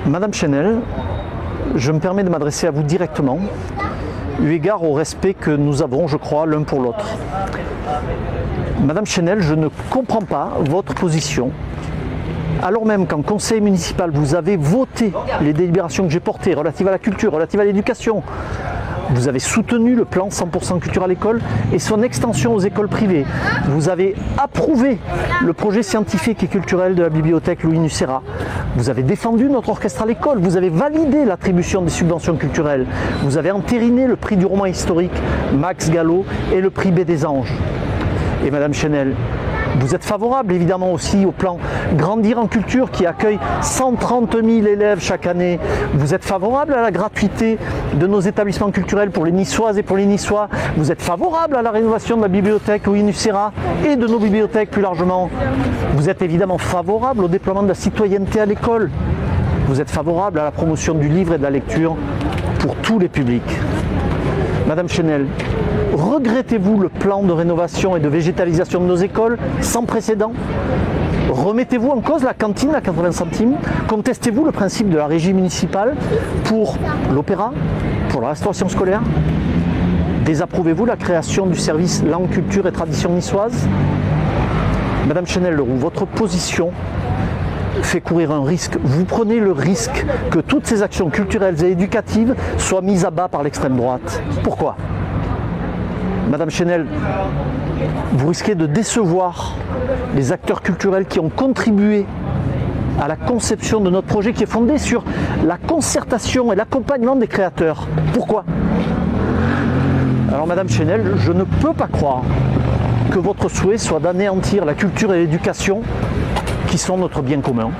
Madame Chenel, je me permets de m'adresser à vous directement, eu égard au respect que nous avons, je crois, l'un pour l'autre. Madame Chenel, je ne comprends pas votre position, alors même qu'en conseil municipal, vous avez voté les délibérations que j'ai portées relatives à la culture, relatives à l'éducation. Vous avez soutenu le plan 100% culture à l'école et son extension aux écoles privées. Vous avez approuvé le projet scientifique et culturel de la bibliothèque Louis Nucera. Vous avez défendu notre orchestre à l'école. Vous avez validé l'attribution des subventions culturelles. Vous avez entériné le prix du roman historique Max Gallo et le prix B des Anges. Et Madame Chenel, vous êtes favorable évidemment aussi au plan Grandir en culture qui accueille 130 000 élèves chaque année. Vous êtes favorable à la gratuité de nos établissements culturels pour les Niçoises et pour les Niçois. Vous êtes favorable à la rénovation de la bibliothèque Louis Nucera et de nos bibliothèques plus largement. Vous êtes évidemment favorable au déploiement de la citoyenneté à l'école. Vous êtes favorable à la promotion du livre et de la lecture pour tous les publics. Madame Chenel, regrettez-vous le plan de rénovation et de végétalisation de nos écoles sans précédent? Remettez-vous en cause la cantine à 80 centimes? Contestez-vous le principe de la régie municipale pour l'opéra, pour la restauration scolaire? Désapprouvez-vous la création du service langue, culture et tradition niçoise? Madame Chenel-Leroux, votre position fait courir un risque. Vous prenez le risque que toutes ces actions culturelles et éducatives soient mises à bas par l'extrême droite. Pourquoi? Madame Chenel, vous risquez de décevoir les acteurs culturels qui ont contribué à la conception de notre projet qui est fondé sur la concertation et l'accompagnement des créateurs. Pourquoi? Alors Madame Chenel, je ne peux pas croire que votre souhait soit d'anéantir la culture et l'éducation qui sont notre bien commun.